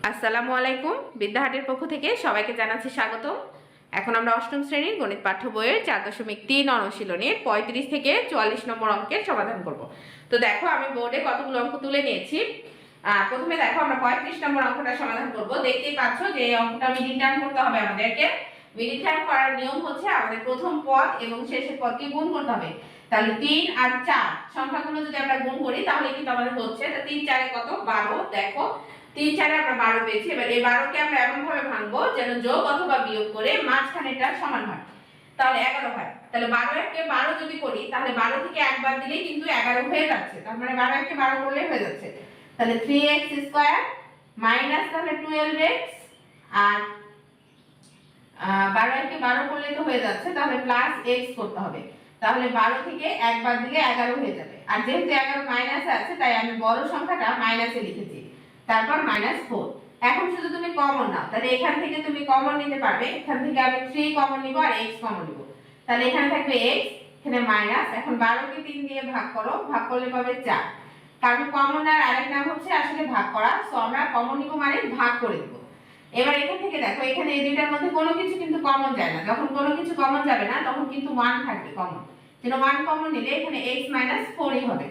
আসসালামু আলাইকুম। বিদ্যাহাটের পক্ষ থেকে সবাইকে জানাচ্ছি স্বাগত। এখন আমরা অষ্টম শ্রেণীর গণিত পাঠ্য বইয়ের 4.3 অনুশীলনীর 35 থেকে 44 নম্বর অঙ্কের সমাধান করব। তো দেখো আমি বোর্ডে কতগুলো অঙ্ক তুলে নিয়েছি। প্রথমে দেখো আমরা 35 নম্বর অঙ্কটা সমাধান করব। দেখতেই পাচ্ছ যে এই অঙ্কটা মিডিল টার্ম করতে হবে আমাদেরকে। মিডিল টার্ম করার নিয়ম হচ্ছে আমাদের প্রথম পদ এবং শেষের পদকে গুণ করতে হবে। তাহলে 3 আর 4 সংখ্যাগুলো যদি আমরা গুণ করি তাহলে কিন্তু আমাদের হচ্ছে, তো 3 4 এ কত 12। দেখো 3 4 এ আমরা 12 পেয়েছি। এবার এই 12 কে আমরা এমন ভাবে ভাঙবো যেন যোগ অথবা বিয়োগ করে মাঝখানেটা সমান হয়, তাহলে 11 হয়। তাহলে 12 কে 12 যদি করি তাহলে 12 থেকে একবার দিলেই কিন্তু 11 হয়ে যাচ্ছে। তার মানে 12 কে 12 করলে হয়ে যাচ্ছে। তাহলে 3x স্কয়ার মাইনাস তাহলে 12x আর 12 কে 12 করলে তো হয়ে যাচ্ছে, তাহলে প্লাস x করতে হবে। তাহলে 12 থেকে একবার দিলে 11 হয়ে যাবে। আর যেহেতু 11 মাইনাসে আছে তাই আমি বড় সংখ্যাটা মাইনাসে লিখেছি, তারপর -4। এখন শুধু তুমি কমন নাও, তাহলে এখান থেকে তুমি কমন নিতে পারবে। এখান থেকে আমি 3 কমন নিব আর x কমন নিব। তাহলে এখানে থাকবে x, এখানে মাইনাস। এখন 12 কে 3 দিয়ে ভাগ করো, ভাগ করলে পাবে 4। কারণ কমন আর আরেক নাম হচ্ছে আসলে ভাগ করা, সো আমরা কমন নিব মানে ভাগ করে দেব। এবার এখান থেকে দেখো এখানে এই দুইটার মধ্যে কোনো কিছু কিন্তু কমন যায় না। যখন কোনো কিছু কমন যাবে না তখন কিন্তু 1 থাকবে কমন। যেন 1 কমন নিলে এখানে x 4ই হবে।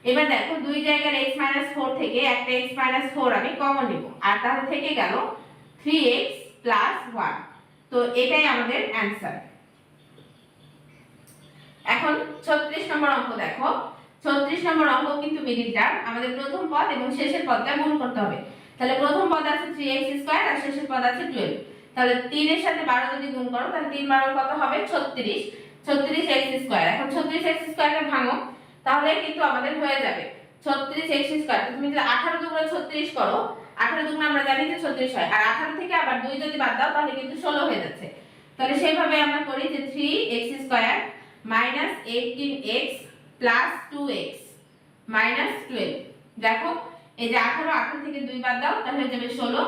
এবার দেখো দুই জায়গার x 4 থেকে একটা x 4 আমি কমন নিব, আর তাহলে থেকে গেল 3x 1। তো এটাই আমাদের অ্যানসার। এখন 36 নম্বর অঙ্ক দেখো। 36 নম্বর অঙ্ক কিন্তু মিডিল টার্ম। আমাদের প্রথম পদ এবং শেষের পদটা গুণ করতে হবে। তাহলে প্রথম পদ আছে 3x স্কয়ার আর শেষের পদ আছে 12। তাহলে 3 এর সাথে 12 যদি গুণ করো তাহলে 3 12 কত হবে 36, 36x স্কয়ার। এখন 36x স্কয়ারকে ভাঙো তাহলে কিন্তু আমাদের হয়ে যাবে 36x স্কয়ার। তুমি যদি 18 দুগুণে 36 করো, 18 দুগুণে আমরা জানি যে 36 হয়, আর 18 থেকে আবার 2 যদি বাদ দাও তাহলে কিন্তু 16 হয়ে যাচ্ছে। তাহলে সেইভাবে আমরা করি যে 3x square minus 18x plus 2x minus 12। দেখো এই যে 18 থেকে 2 বাদ দাও তাহলে হয়ে যাবে 16,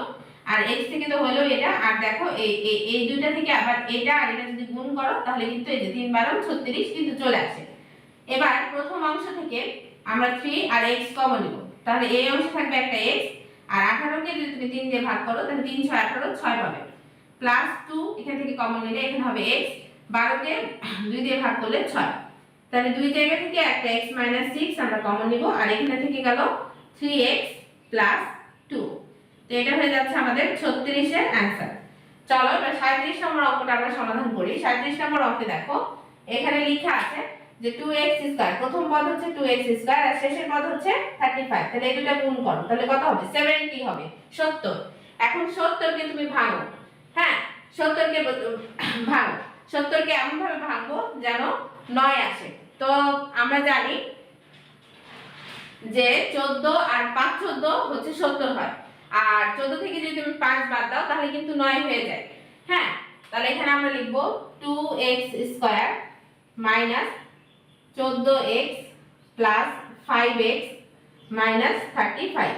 আর x থেকে তো হলো এটা। আর দেখো এই দুইটা থেকে আবার এটা আর এটা যদি গুণ করো তাহলে কিন্তু এই যে 3 12 36 কিন্তু চলে আসে। এবার প্রথম অংশ থেকে আমরা 3 আর x কমন নিব। তাহলে এই অংশে থাকবে একটা x, আর 18 কে যদি তুমি 3 দিয়ে ভাগ করো তাহলে 3 6 18 6 পাবে, প্লাস 2 এখান থেকে কমন নিলে এখানে হবে x, 12 কে 2 দিয়ে ভাগ করলে 6। তাহলে দুই জায়গা থেকে একটা x 6 আমরা কমন নিব, আর এখানে থেকে গেল 3x 2। তো এটা হয়ে যাচ্ছে আমাদের 36 এর অ্যানসার। চলো এবার 37 নম্বর অঙ্কটা আমরা সমাধান করি। 37 নম্বর অঙ্কে দেখো এখানে লেখা আছে যে 2x স্কয়ার, প্রথম পদ হচ্ছে 2x স্কয়ার আর শেষের পদ হচ্ছে 35। তাহলে এই দুটো গুণ করো তাহলে কত হবে 70 হবে 70। এখন 70 কে তুমি ভাঙো। হ্যাঁ 70 কে ভাঙো, 70 কে এমন ভাবে ভাঙবো যেন 9 আসে। তো আমরা জানি যে 14 আর 5 14 হচ্ছে 70 হয়, আর 14 থেকে যদি তুমি 5 বাদ দাও তাহলে কিন্তু 9 হয়ে যায়। হ্যাঁ তাহলে এখানে আমরা লিখব 2x square minus 14x plus 5x minus 35।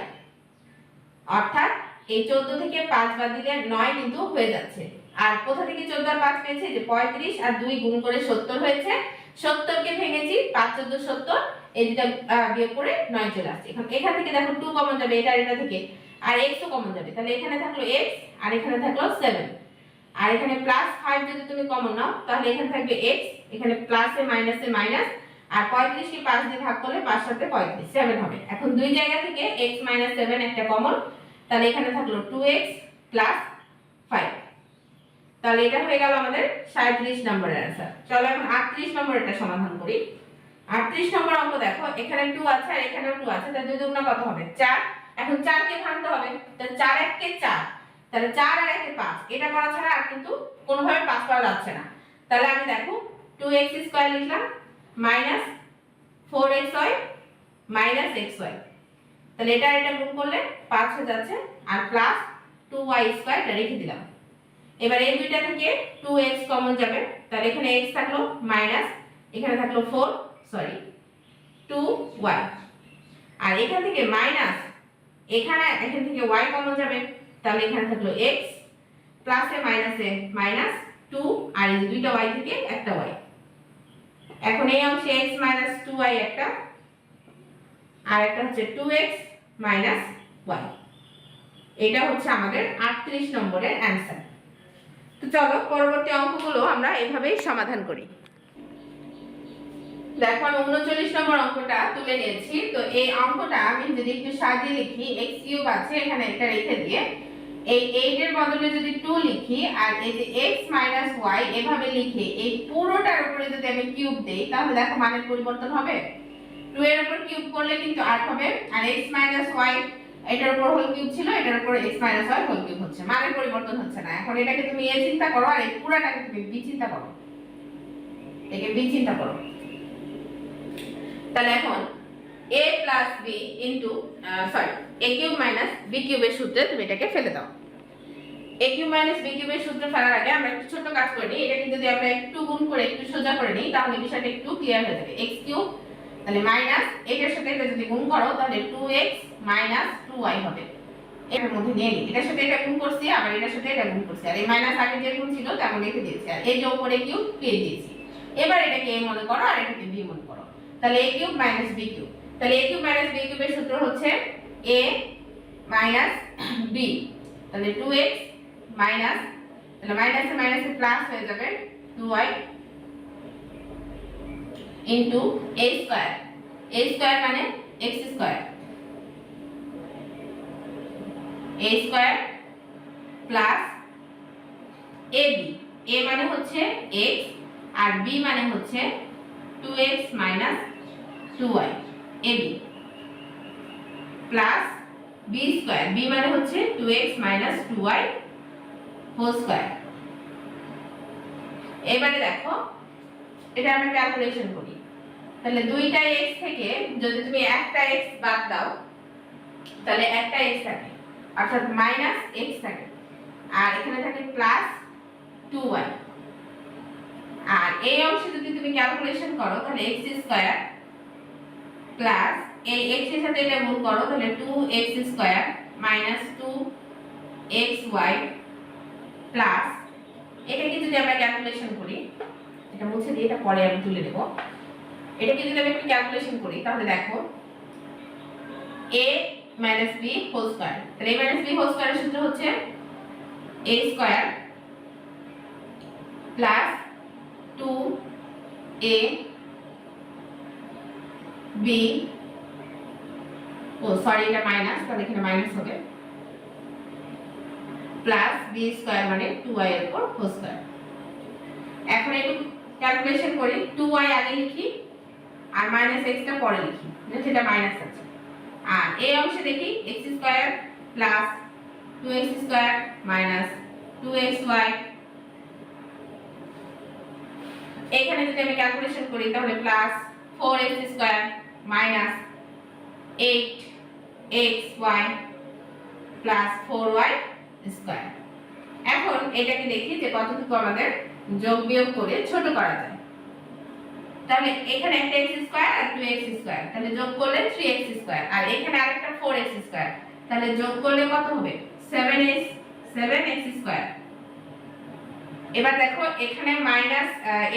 অর্থাৎ এই 14 থেকে 5 বাদ দিলে 9 কিন্তু হয়ে যাচ্ছে। আর কোথা থেকে 14 আর 5 পেয়েছি, যে 35 আর 2 গুণ করে 70 হয়েছে। 70 কে ভেঙেছি 5 14 70, এই দুটো বিয়োগ করে 9 চলে আসছে। এখন এখান থেকে দেখো 2 কমন যাবে এটা আর এটা থেকে, আর x ও কমন যাবে। তাহলে এখানে থাকলো x আর এখানে থাকলো 7, আর এখানে প্লাস 5 যদি তুমি কমন নাও তাহলে এখানে থাকবে x, এখানে প্লাসে মাইনাসে মাইনাস, আর 35 কে 5 দিয়ে ভাগ করলে 5 7 35 7 হবে। এখন দুই জায়গা থেকে x 7 একটা কমন, তাহলে এখানে থাকলো 2x 5। তাহলে এটা হয়ে গেল আমাদের 37 নম্বরের आंसर। চলো এখন 38 নম্বরটা সমাধান করি। 38 নম্বর অঙ্ক দেখো এখানে 2 আছে আর এখানেও 2 আছে, তাহলে দুই দুগুণা কত হবে 4। এখন 4 কে ভাঙতে হবে, তাহলে 4 1 কে 4, তাহলে 4 আর 1 এ 5, এটা করা ছাড়া আর কিন্তু কোনোভাবে পাস করা যাচ্ছে না। তাহলে আমি দেখো 2x স্কয়ার লিখলাম মাইনাস 4xy মাইনাস xy, তাহলে এটা আর এটা গুণ করলে 5 হয়ে যাচ্ছে, আর প্লাস 2y স্কয়ার এটা রেখে দিলাম। এবার এই দুইটা থেকে 2x কমন যাবে, তাহলে এখানে x থাকলো মাইনাস, এখানে থাকলো 2y, আর এখান থেকে মাইনাস, এখান থেকে y কমন যাবে, তাহলে এখানে থাকলো x প্লাসে মাইনাসে মাইনাস 2, আর এই দুইটা y থেকে একটা y। এখন এই অংশে x 2y একটা, আর একটা হচ্ছে 2x y। এটা হচ্ছে আমাদের 38 নম্বরের অ্যান্সার। তো চলো পরবর্তী অঙ্কগুলো আমরা এভাবেই সমাধান করি। দেখো আমি 39 নম্বর অঙ্কটা তুলে নিয়েছি। তো এই অঙ্কটা আমি যদি একটু সাজিয়ে লিখি, x³ আছে এখানে এটা রেখে দিয়ে এই 8 এর বদলে যদি 2 লিখি আর এই যে x - y এভাবে লিখে এই পুরোটার উপরে যদি আমি কিউব দেই, তাহলে দেখো মানের পরিবর্তন হবে। 2 এর উপর কিউব করলে কিন্তু 8 হবে, আর x - y এটার উপর হোল কিউব ছিল, এটার উপর x - y হোল কিউব হচ্ছে, মানের পরিবর্তন হচ্ছে না। এখন এটাকে তুমি a চিন্তা করো আর এই পুরোটাকে তুমি b চিন্তা করো, একে b চিন্তা করো। তাহলে এখন a plus b into a cube minus b কিউবের সূত্রে তুমি এটাকে ফেলে দাও। a কিউব মাইনাস b কিউবের সূত্র ফেলার আগে আমরা একটু ছোট কাজ করে নিই। এটাকে যদি আমরা একটু গুণ করে একটু সোজা করে নিই তাহলে বিষয়টা একটু ক্লিয়ার হয়ে যাবে। x কিউব তাহলে মাইনাস এটার সাথে এটা যদি গুণ করো তাহলে 2x মাইনাস 2y হবে। এর মধ্যে নিয়ে নিই, এটার সাথে এটা গুণ করছি আবার এটার সাথে এটা গুণ করছি, আর এই মাইনাস আগে যে গুণ ছিল তেমন রেখে দিয়েছি, আর এই যে উপরে কিউব পেয়ে দিয়েছি। এবার এটাকে a মনে করো আর এটাকে b মনে করো। তাহলে a cube minus b cube, তাহলে a কিউব মাইনাস b কিউবের সূত্র হচ্ছে a মাইনাস b, তাহলে 2x মাইনাস, তাহলে মাইনাসে মাইনাসে প্লাস হয়ে যাবে 2y into a square, a square মানে x square, a square plus ab, a মানে হচ্ছে x আর b মানে হচ্ছে 2x minus 2y, ab plus b square, b মানে হচ্ছে 2x minus 2y whole square. এবারে দেখো এটা আমরা ক্যালকুলেশন করি, তাহলে দুইটা x থেকে যদি তুমি একটা x বাদ দাও তাহলে একটা x থাকে, অর্থাৎ মাইনাস x থাকে, আর এখানে থাকে প্লাস 2y, আর এই অংশে যদি তুমি ক্যালকুলেশন করো তাহলে x স্কয়ার প্লাস এই x এর সাথে এটা গুণ করো তাহলে 2x square minus 2xy plus এটাকে যদি আমরা ক্যালকুলেশন করি, এটা মুছে দিয়ে এটা পরে আমি তুলে দেব, এটাকে যদি আমি একটু ক্যালকুলেশন করি তাহলে দেখো a minus b whole square, তাহলে a মাইনাস b হোল স্কয়ারের সূত্র হচ্ছে a square plus 2a b, ও সরি এটা মাইনাস, তাহলে এখানে মাইনাস হবে, প্লাস b স্কয়ার মানে 2y এর উপর হোল স্কয়ার। এখন একটু ক্যালকুলেশন করি, 2y আগে লিখি আর মাইনাস x টা পরে লিখি, যেটা মাইনাস আছে, আর এই অংশে দেখি x square plus 2x square minus 2xy, এখানে যদি আমি ক্যালকুলেশন করি তাহলে plus 4x square minus 8xy plus 4y square. এখন এটাকে দেখি যে কতটুকু আমাদের যোগ বিয়োগ করে ছোট করা যায়। তাহলে এখানে একটা x স্কয়ার আর 2x স্কয়ার, তাহলে যোগ করলে 3x স্কয়ার, আর এখানে আরেকটা 4x স্কয়ার, তাহলে যোগ করলে কত হবে 7x স্কয়ার। এবার দেখো এখানে মাইনাস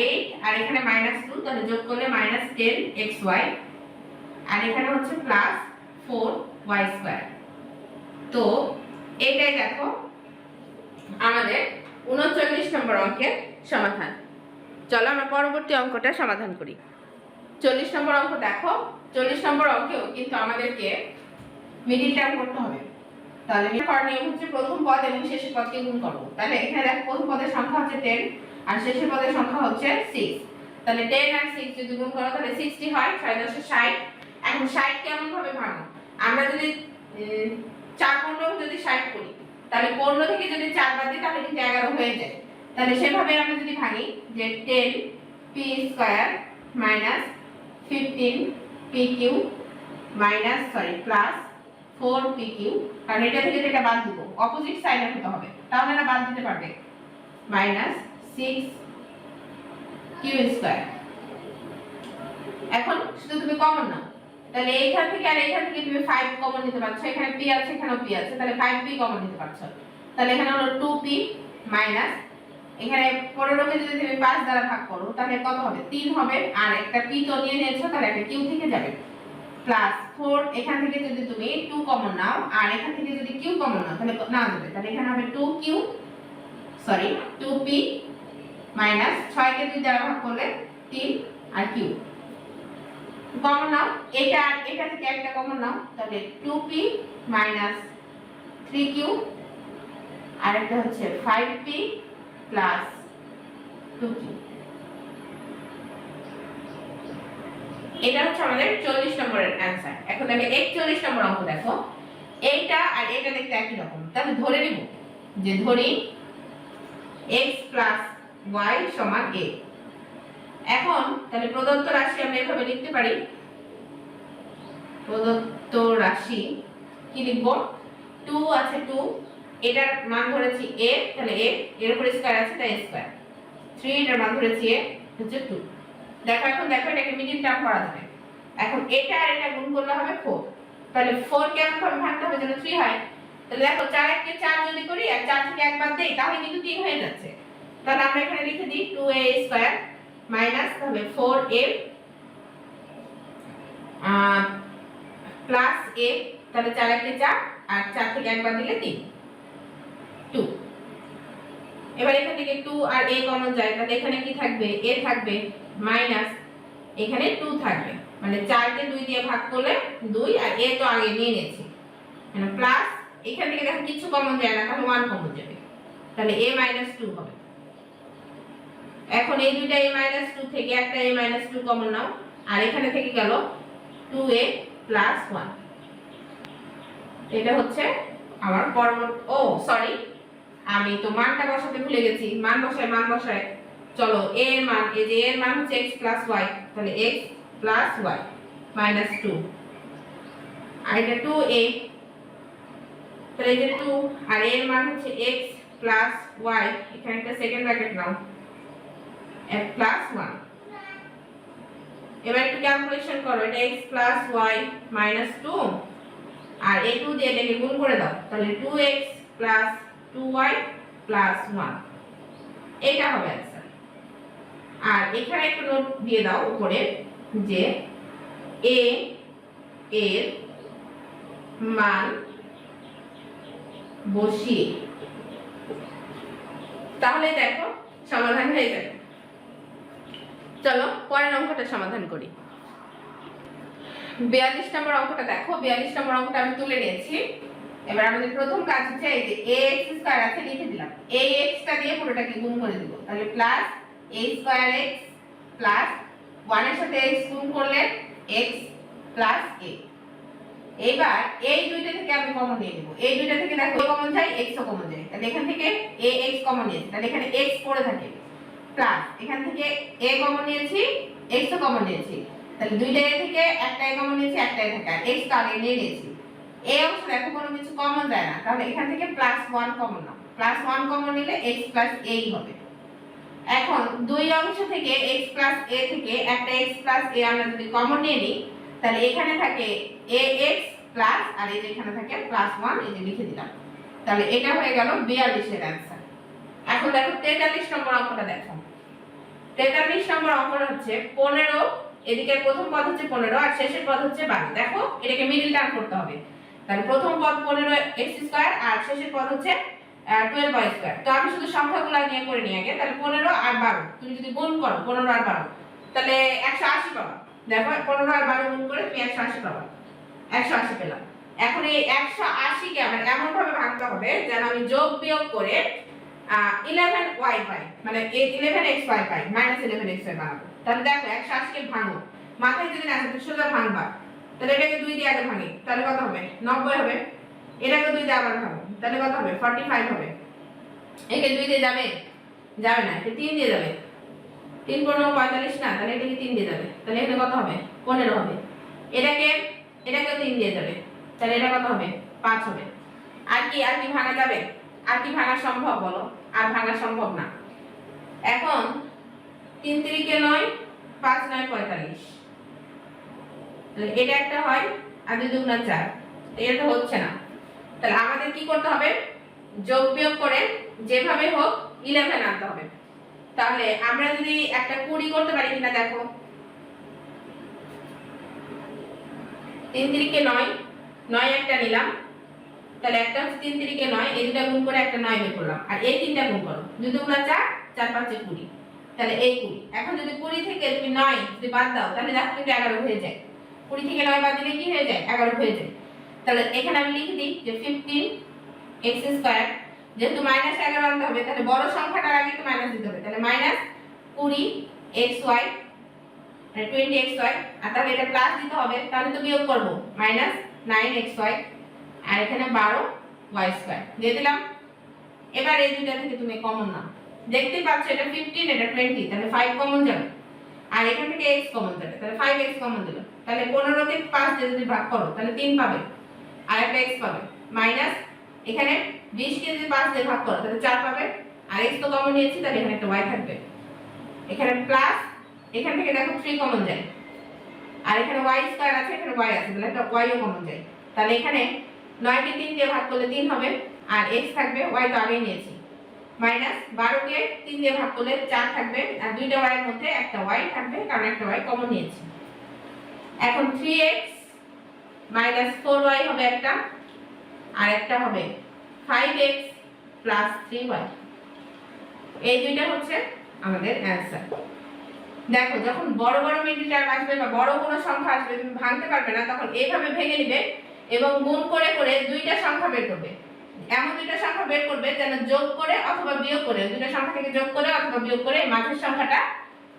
8 আর এখানে মাইনাস 2, তাহলে যোগ করলে মাইনাস 10xy, আর এখানে হচ্ছে প্লাস 4y স্কয়ার। তো এটাই দেখো আমাদের 39 নম্বর অঙ্কের সমাধান। চলো আমরা পরবর্তী অঙ্কটা সমাধান করি। 40 নম্বর অঙ্ক দেখো, 40 নম্বর অঙ্কেও কিন্তু আমাদেরকে মিডিল টার্ম করতে হবে। তাহলে করার নিয়ম হচ্ছে প্রথম পদ এবং শেষের পদকে গুণ করব। তাহলে এখানে দেখো প্রথম পদের সংখ্যা হচ্ছে 10 আর শেষের পদের সংখ্যা হচ্ছে 6, তাহলে 10 আর 6 যদি গুণ করো তাহলে 60 হয়, 6 × 10 = 60। এখন 60 কেমন ভাবে ভাঙো, আমরা যদি 4 15 যদি 60 করি তাহলে 15 থেকে যদি 4 বাদ দিই তাহলে কিন্তু 11 হয়ে যায়। তাহলে সেভাবে আমরা যদি ভাঙি যে 10p square minus 15pq minus plus 4pq, কারণ এটা থেকে এটা বাদ দিব, অপোজিট সাইডে হতে হবে, তাহলে না বাদ দিতে পারবে, মাইনাস 6q স্কয়ার। এখন শুধু তুমি কমন নাও, তাহলে এইখান থেকে আর এইখান থেকে তুমি 5 কমন নিতে পারছো, এখানে p আছে এখানেও p আছে, তাহলে 5p কমন নিতে পারছো, তাহলে এখানে হলো 2p মাইনাস এখানে 15 কে যদি তুমি 5 দ্বারা ভাগ করো তাহলে কত হবে 3 হবে, আর একটা p তো নিয়ে নিয়েছো তাহলে একটা q থেকে যাবে, প্লাস 4 এখান থেকে যদি তুমি 2 কমন নাও আর এখান থেকে যদি q কমন নাও তাহলে না যাবে, তাহলে এখানে হবে 2p মাইনাস 6 কে 2 দ্বারা ভাগ করলে 3 আর q কমন নাও, এটা আর এটা থেকে একটা কমন নাও, তাহলে 2p মাইনাস 3q আর একটা হচ্ছে 5p প্লাস 2q। এটা হচ্ছে আমাদের 40 নম্বরের অ্যানসার। এখন দেখো 41 নম্বর অঙ্ক দেখো, এইটা আর এটা দেখতে একই রকম, তাহলে ধরে নিব যে ধরি x y সমান a। এখন তাহলে প্রদত্ত রাশি আমরা এভাবে লিখতে পারি, প্রদত্ত রাশি কি লিখব, 2 আছে 2, এটার মান ধরেছি a, তাহলে a এর উপর স্কয়ার আছে তাই স্কয়ার, 3 এটার মান ধরেছি a হচ্ছে 2। দেখো এখন দেখো এটাকে মিডিল টার্ম করা যাবে। এখন এটা আর এটা গুণ করলে হবে 4, তাহলে 4 কে এমন ভাবে ভাঙতে হবে যেন 3 হয়। তাহলে দেখো 4 কে 4 যদি করি আর 4 থেকে 1 বাদ দেই তাহলে কিন্তু 3 হয়ে যাচ্ছে। তাহলে আমরা এখানে লিখে দিই 2a স্কয়ার মাইনাস তাহলে 4a প্লাস a, তাহলে 4 কে 4 আর 4 থেকে 1 বাদ দিলে 3 2। এবার এখান থেকে 2 আর a কমন যায়, তাহলে এখানে কি থাকবে, a থাকবে মাইনাস এখানে 2 থাকবে, মানে 4 কে 2 দিয়ে ভাগ করলে 2 আর a তো আগে নিয়ে নিয়েছি, মানে প্লাস এখান থেকে দেখো কিছু কমন যায় না তাহলে 1 কমন যাবে, তাহলে a 2 হবে। এখন এই দুইটা a 2 থেকে একটা a 2 কমন নাও আর এখানে থেকে গেল 2a 1। এটা হচ্ছে আমার পরবর্তী, ও সরি আমি তো মানটা বসাতে ভুলে গেছি, মান বসায় চলো a এর মান, এই যে a এর মান হচ্ছে x y, তাহলে x y মাইনাস 2 আর এটা 2a, তাহলে এই যে 2 আর a এর মান হচ্ছে x y, এখানে একটা সেকেন্ড ব্র্যাকেট নাও প্লাস 1। এবার একটু ক্যালকুলেশন করো, এটা x y মাইনাস 2 আর এই 2 দিয়ে এটাকে গুণ করে দাও, তাহলে 2x 2y 1, এটা হবে आंसर। আর এখানে একটু নোট দিয়ে দাও উপরে যে a এর মান বসিয়ে, তাহলে দেখো সমাধান হয়ে যাবে। চলো পরের অঙ্কটা সমাধান করি। 42 নম্বর অঙ্কটা দেখো, 42 নম্বর অঙ্কটা আমি তুলে নিয়েছি। এবার আমাদের প্রথম কাজ হচ্ছে এই যে ax স্কয়ার আছে লিখে দিলাম, ax টা দিয়ে পুরোটাকে গুণ করে দিব, তাহলে plus a square x plus 1 এর সাথে x গুণ করলে x প্লাস a। এবার এই দুইটা থেকে আমি কমন নিয়ে নেব, এই দুইটা থেকে দেখো কমন যায় x ও কমন যায়, তাহলে এখান থেকে ax কমন নিয়েছি, তাহলে এখানে x পড়ে থাকে, প্লাস এখান থেকে a কমন নিয়েছি x ও কমন নিয়েছি, তাহলে দুইটা a থেকে একটা a কমন নিয়েছি একটা a থেকে, আর x তো আগে নিয়ে নিয়েছি। এই অংশ দেখো কোনো কিছু কমন যায় না, তাহলে এখান থেকে প্লাস 1 কমন নাও, প্লাস 1 কমন নিলে x প্লাস a হবে। এখন দুই অংশ থেকে x প্লাস a থেকে একটা x প্লাস a আমরা যদি কমন নিয়ে নিই তাহলে এখানে থাকে ax প্লাস আর এই যে এখানে থাকে প্লাস 1, এই যে লিখে দিলাম, তাহলে এটা হয়ে গেল 42 এর आंसर। এখন দেখো 43 নম্বর অঙ্কটা দেখো, 43 নম্বর অঙ্কটা হচ্ছে 15, এদিকে প্রথম পদ হচ্ছে 15 আর শেষের পদ হচ্ছে 12। দেখো এটাকে মিডল টার্ম করতে হবে, তাহলে প্রথম পদ 15x স্কয়ার আর শেষের পদ হচ্ছে 12y স্কয়ার। তো আমি শুধু সংখ্যাগুলো নিয়ে করে নিই আগে, তাহলে 15 আর 12 তুমি যদি গুণ করো 15 আর 12 তাহলে 180 পাবা। দেখো 15 আর 12 গুণ করে তুমি 180 পাবা, 180 পেলাম। এখন এই 180 কে আমরা এমন ভাবে ভাঙতে হবে যেন আমি যোগ বিয়োগ করে 11y পাই, মানে 11xy পাই, -11xy বানাবো। তাহলে দেখো 180 কে ভাঙো, মাথায় যদি না আসে সোজা ভাঙবা, তাহলে এটাকে 2 দিয়ে আগে ভাঙি, তাহলে কত হবে 90 হবে। এটাকে 2 দিয়ে আবার ভাঙো, তাহলে কত হবে 45 হবে। একে 2 দিয়ে যাবে, যাবে না, এটা 3 দিয়ে যাবে, 3 × 9 45 না, তাহলে এটাকে 3 দিয়ে যাবে, তাহলে এখানে কত হবে 15 হবে। এটাকে 3 দিয়ে যাবে, তাহলে এটা কত হবে 5 হবে। আর কি ভাঙা যাবে, আর কি ভাঙা সম্ভব বলো, আর ভাঙা সম্ভব না। এখন 3 3 9 5 9 45, তাহলে এটা একটা হয় আর 2 2 4, এটা তো হচ্ছে না। তাহলে আমাদের কি করতে হবে, যোগ বিয়োগ করে যেভাবে হোক 11 আনতে হবে। তাহলে আমরা যদি একটা 20 করতে পারি কিনা দেখো, 3 3 9, 9 একটা নিলাম, তাহলে একটা হচ্ছে 3 3 9, এই দুটো গুণ করে একটা 9 বের করলাম, আর এই তিনটা গুণ করো, যতগুলো 4, 4 5 20, তাহলে এই 20। এখন যদি 20 থেকে তুমি 9 যদি বাদ দাও তাহলে দেখো কিন্তু 11 হয়ে যায়। 20 থেকে 9 বাদ দিলে কি হয়ে যায়? 11 হয়ে যায়। তাহলে এখানে আমি লিখে দিই যে 15x², যেহেতু -11 আনতে হবে তাহলে বড় সংখ্যাটার আগে তো মাইনাস দিতে হবে, তাহলে -20xy, 20xy, আর তাহলে এটা প্লাস দিতে হবে, তাহলে তো বিয়োগ করব, -9xy, আর এখানে 12y² দিয়ে দিলাম। এবার এই দুইটা থেকে তুমি কমন নাও, দেখতেই পাচ্ছ এটা 15 এটা 20, তাহলে 5 কমন যাবে, আর এখান থেকে x কমন যাবে, তাহলে 5x কমন দিল, তাহলে 15 কে 5 দিয়ে যদি ভাগ করো তাহলে 3 পাবে, আর একটা x পাবে, মাইনাস এখানে 20 কে যদি 5 দিয়ে ভাগ করো তাহলে 4 পাবে, আর x তো কমন নিয়েছি তাহলে এখানে একটা y থাকবে, এখানে প্লাস এখান থেকে দেখো 3 কমন যায়, আর এখানে y² আছে, এখানে y আছে, তাহলে একটা y ও কমন যায়, তাহলে এখানে 9 কে 3 দিয়ে ভাগ করলে 3 হবে, আর x থাকবে, y তো আগেই নিয়েছি, মাইনাস 12 কে 3 দিয়ে ভাগ করলে 4 থাকবে, আর দুইটা y এর মধ্যে একটা y থাকবে কারণ একটা y কমন নিয়েছি। এখন 3x 4y হবে একটা, আর একটা হবে 5x 3y, এই দুইটা হচ্ছে আমাদের অ্যানসার। দেখো যখন বড় বড় মিডল টার্ম আসবে বা বড় কোনো সংখ্যা আসবে তুমি ভাঙতে পারবে না, তখন এইভাবে ভেঙে নিবে এবং গুণ করে করে দুইটা সংখ্যা বের করবে, এমন দুইটা সংখ্যা বের করবে যেন যোগ করে অথবা বিয়োগ করে, দুইটা সংখ্যা থেকে যোগ করে অথবা বিয়োগ করে মাঝের সংখ্যাটা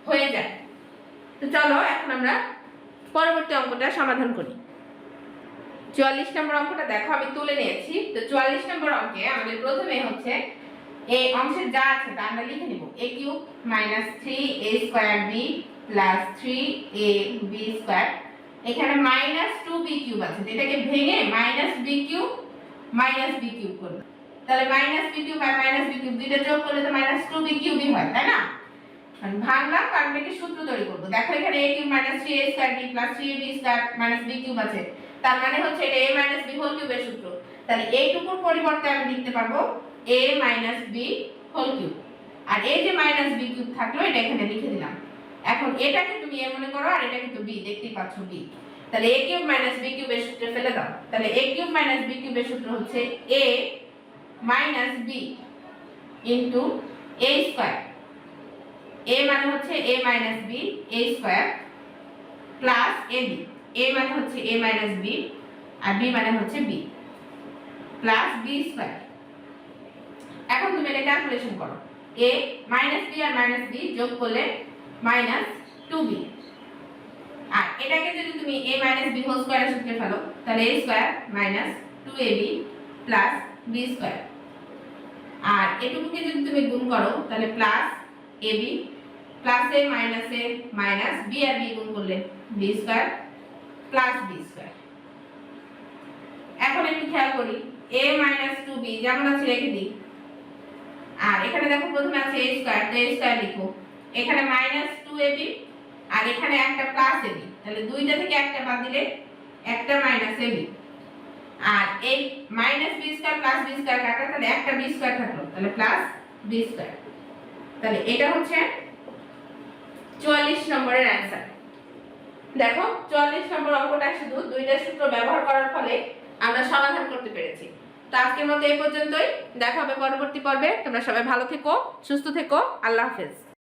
হয়ে যায়। তো চলো এখন আমরা পরবর্তী অঙ্কটা সমাধান করি। 44 নম্বর অঙ্কটা দেখো আমি তুলে নিয়েছি। তো 44 নম্বর অঙ্কে আমাদের প্রথমে হচ্ছে এই অংশের যা আছে তা আমরা লিখে নিব, a³ -3a²b 3ab², এখানে -2b³ আছে, এটাকে ভেঙে -b³ করব, তাহলে -b³ আর -b³ দুইটা যোগ করলে তো -2b³ হয়, তাই না? আমি ভাঙলাম কারণ এটাকে সূত্র তৈরি করব। দেখো এখানে a³ -3a²b 3ab² -b³ আছে, তার মানে হচ্ছে এটা a b হোল কিউবের সূত্র, তাহলে এইটুকুর পরিবর্তে আমি লিখতে পারবো a b হোল কিউব, আর এই যে -b³ থাকলো এটা এখানে লিখে দিলাম। এখন এটাকে তুমি a মনে করো আর এটাকে তো b, দেখতেই পাচ্ছ b, তাহলে a³ b³ এর সূত্রে ফেলে দাও, তাহলে a³ b³ এর সূত্র হচ্ছে a b into a², a মানে হচ্ছে a b a² plus ab, a মানে হচ্ছে a b আর b মানে হচ্ছে b প্লাস b²। এখন তুমি এটা ক্যালকুলেশন করো, a b আর b যোগ করলে -2b, আর এটাকে যদি তুমি a b হোল স্কয়ারের সূত্রে ফেলো তাহলে a² -2ab প্লাস b², আর এটুকুকে যদি তুমি গুণ করো তাহলে plus ab plus a minus b আর b গুণ করলে b² প্লাস b²। এখন একটু খেয়াল করি, a -2b যেমন আছে রেখে দিই, আর এখানে দেখো প্রথমে আছে a² তো a² লিখো, এখানে -2ab আর এখানে একটা প্লাস ab, তাহলে দুইটা থেকে একটা বাদ দিলে একটা -ab, আর এই -b² প্লাস b² কাটা, তাহলে একটা b² থাকলো, তাহলে প্লাস b²। তাহলে এটা হচ্ছে 44 নম্বরের অ্যানসার। দেখো 44 নম্বর অঙ্কটা শুধু দুইটা সূত্র ব্যবহার করার ফলে আমরা সমাধান করতে পেরেছি। তো আজকের মতো এই পর্যন্তই, দেখা হবে পরবর্তী পর্বে। তোমরা সবাই ভালো থেকো, সুস্থ থেকো, আল্লাহ হাফেজ।